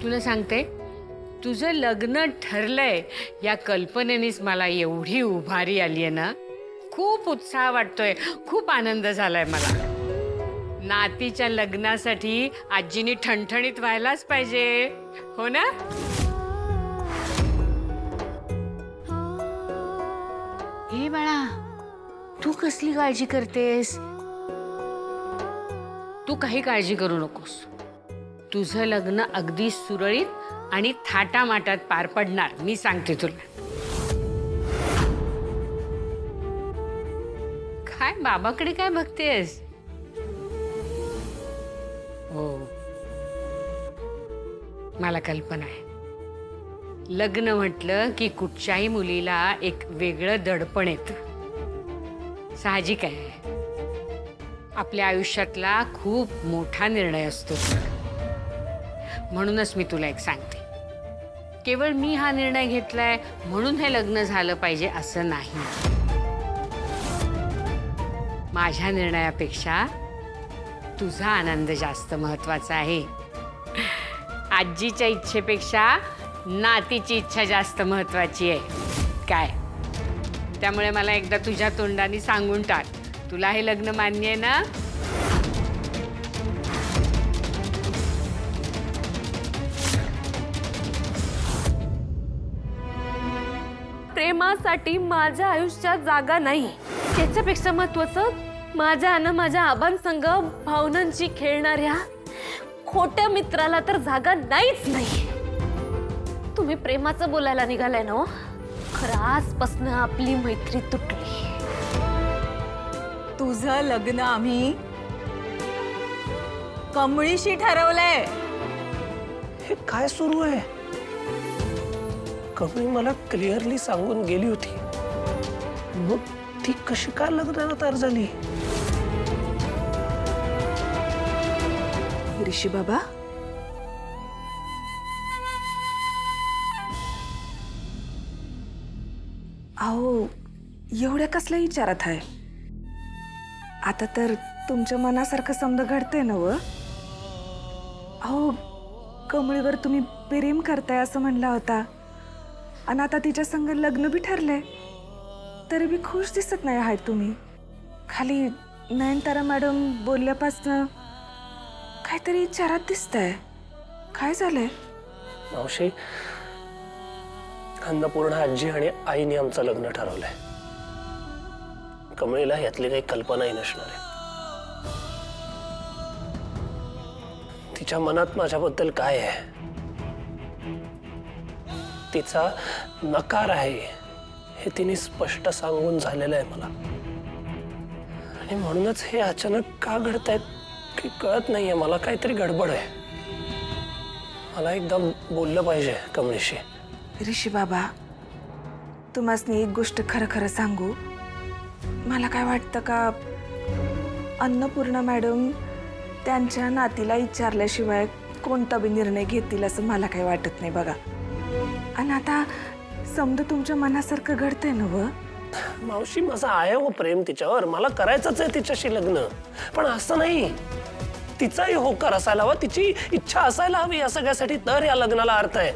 तुला सांगते, तुझं लग्न ठरलंय या कल्पनेनेच मला एवढी उभारी आली आहे ना, खूप उत्साह वाटतोय, खूप आनंद झालाय मला. नातीच्या लग्नासाठी आजीनी ठणठणीत व्हायलाच पाहिजे, हो ना? हे बाळा, तू कसली काळजी करतेस? तू काही काळजी करू नकोस. तुझं लग्न अगदी सुरळीत आणि थाटामाटात पार पडणार, मी सांगते तुला. काय बाबाकडे काय बघतेस? हो, मला कल्पना आहे. लग्न म्हटलं की कुठच्याही मुलीला एक वेगळं दडपण येतं. साहजिक आहे. आपल्या आयुष्यातला खूप मोठा निर्णय असतो. म्हणूनच मी तुला एक सांगते, केवळ मी हा निर्णय घेतलाय म्हणून हे लग्न झालं पाहिजे असं नाही. माझ्या निर्णयापेक्षा तुझा आनंद जास्त महत्वाचा आहे. आजीच्या इच्छेपेक्षा नातीची इच्छा जास्त महत्वाची आहे. काय? त्यामुळे मला एकदा तुझ्या तोंडाने सांगून टाक, तुला हे लग्न मान्य आहे ना? प्रेमासाठी माझ्या आयुष्यात जागा नाही. त्याच्यापेक्षा महत्वाचं माझ्या आणि माझ्या आबांसंग भावनांची खेळणाऱ्या खोट्या मित्राला तर जागा नाहीच नाही. तुम्ही प्रेमाचं बोलायला निघालाय ना? खरं आजपासून आपली मैत्री तुटली. तुझं लग्न आम्ही कमळीशी ठरवलंय. हे काय सुरू आहे? कमळी मला क्लिअरली सांगून गेली होती, मग ती कशी काय लग्नाला तयार झाली? ऋषी बाबा, अहो एवढ्या कसल्या विचारात आहे? आता तर तुमच्या मनासारखं समजा घडतंय ना व? अहो कमळीवर तुम्ही प्रेम करताय असं म्हणला होता, आणि आता तिच्या संग लग्न बी ठरलंय, तरी बी खुश दिसत नाही आहात तुम्ही. खाली नयनतारा मॅडम बोलल्यापासनं काहीतरी विचारात दिसतंय. काय झालंय? मावशी, अन्नपूर्णा आजी आणि आईने आमचं लग्न ठरवलंय. कमळीला यातली काही कल्पनाही नसणार आहे. तिच्या मनात माझ्याबद्दल काय आहे, तिचा नकार आहे हे तिने स्पष्ट सांगून झालेलं आहे मला. आणि म्हणूनच हे अचानक का घडतायत की कळत नाहीये मला. काहीतरी गडबड आहे. मला एकदा बोललं पाहिजे कमळीशी. ऋषी बाबा, तुम्हाला एक गोष्ट खरं खरं सांगू, मला काय वाटतं का अन्नपूर्णा मॅडम त्यांच्या नातीला विचारल्याशिवाय कोणता बी निर्णय घेतील असं मला काही वाटत नाही बघा. आणि आता समजा तुमच्या मनासारखं घडतंय ना व? मावशी, माझं आहे हो प्रेम तिच्यावर. मला करायचंच आहे तिच्याशी लग्न, पण असं नाही. तिचाही होकार असायला हवा, तिची इच्छा असायला हवी या सगळ्यासाठी, तर या लग्नाला अर्थ आहे.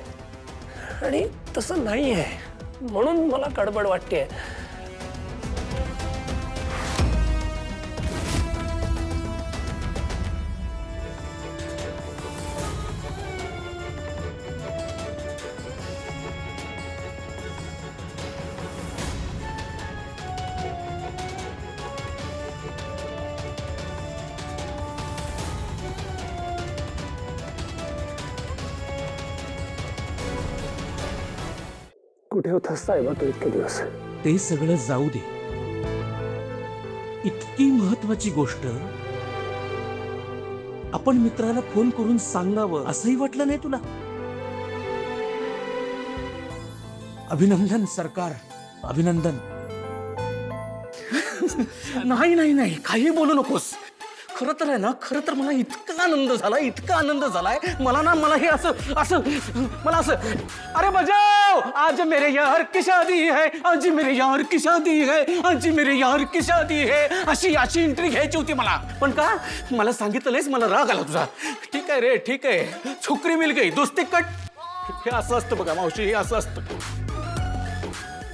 आणि तसं नाही आहे, म्हणून मला गडबड वाटते. कुठे होतास साहेबा तू इतके दिवस? ते सगळं जाऊ दे. इतकी महत्वाची गोष्ट आपण मित्राला फोन करून सांगावं असंही वाटलं नाही तुला? अभिनंदन सरकार, अभिनंदन. नाही नाही नाही, काही बोलू नकोस. खरं तर आहे ना, खरं तर मला इतका आनंद झालाय मला हे असं मला असं, अरे बजाओ आज मेरे यार की शादी है, आज मेरे यार की शादी है, आज मेरे यार की शादी है, अशी एंट्री घ्यायची होती मला. पण का मला सांगितलं नाहीस, मला राग आला तुझा. ठीक आहे रे, ठीक आहे, छोकरी मिल गई, दोस्ती कट. हे असं असतं बघा मावशी, हे असं असतं.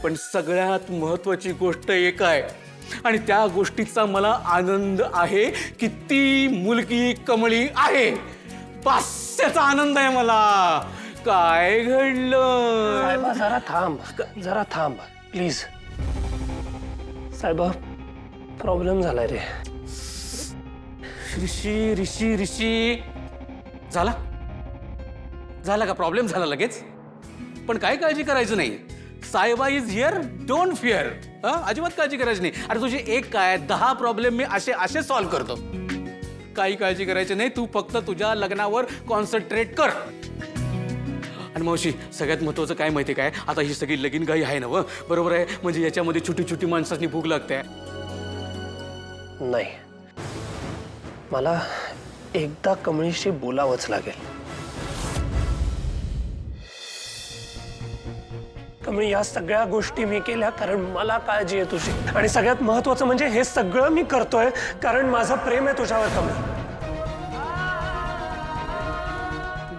पण सगळ्यात महत्वाची गोष्ट एक आहे आणि त्या गोष्टीचा मला आनंद आहे की ती मुलगी कमळी आहे. बस त्याचा आनंद आहे मला. काय घडलं? साहेबा जरा थांब प्लीज. साहेबा प्रॉब्लेम झालाय रे. ऋषी झाला का प्रॉब्लेम? झाला लगेच? पण काय काळजी करायचं नाही. सायबा इज हिअर, डोंट फिअर. अजिबात काळजी करायची नाही. अरे तुझे एक काय 10 प्रॉब्लेम मी असे सॉल्व्ह करतो. काही काळजी करायची नाही. तू फक्त तुझ्या लग्नावर कॉन्सन्ट्रेट कर. आणि मावशी सगळ्यात महत्वाचं काय माहिती काय, आता ही सगळी लगीन घाई आहे ना, बरोबर आहे? म्हणजे याच्यामध्ये छोटी छोटी माणसांनी भूक लागते. नाही, मला एकदा कमळीशी बोलावंच लागेल. कमळी, या सगळ्या गोष्टी मी केल्या कारण मला काळजी आहे तुझी. आणि सगळ्यात महत्वाचं म्हणजे हे सगळं मी करतोय कारण माझं प्रेम आहे तुझ्यावर Kamali.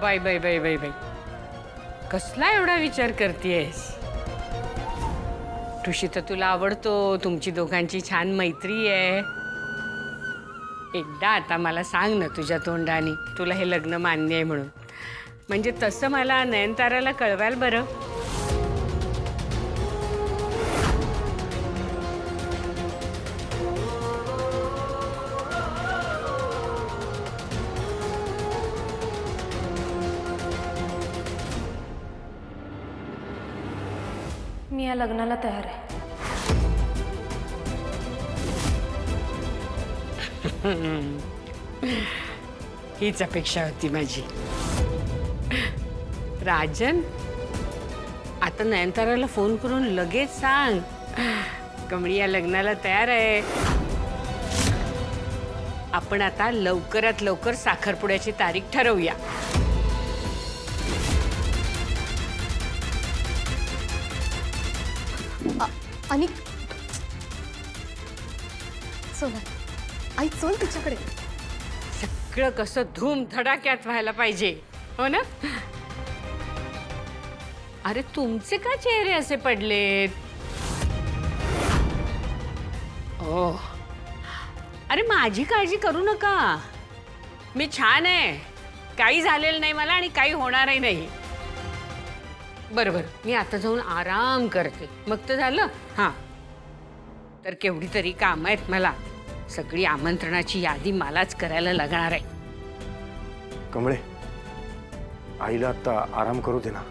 Bye bye bye bye bye, कसला एवढा विचार करतेयस? ऋषी तर तुला आवडतो, तुमची दोघांची छान मैत्री आहे. एकदा आता मला सांग ना तुझ्या तोंडाने तुला हे लग्न मान्य आहे म्हणून. म्हणजे तसं मला नयनताराला कळवाल बरं. मी या लग्नाला तयार आहे. हीच अपेक्षा होती माझी. राजन, आता नयनताराला फोन करून लगेच सांग कमळी या लग्नाला तयार आहे. आपण आता लवकरात लवकर साखरपुड्याची तारीख ठरवूया. आणि सोना, आई चल तिच्याकडे. सगळं कसं धूम धडाक्यात व्हायला पाहिजे, हो ना? अरे तुमचे का चेहरे असे पडलेत? ओ, अरे माझी काळजी करू नका, मी छान आहे. काही झालेलं नाही मला आणि काही होणारही नाही. बरोबर, मी आता जाऊन आराम करते, मग तर झालं. हां, तर केवढी तरी कामं आहेत मला. सगळी आमंत्रणाची यादी मलाच करायला लागणार आहे. कमळे, आईला आता आराम करू दे ना,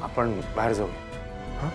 आपण बाहेर जाऊ. हां.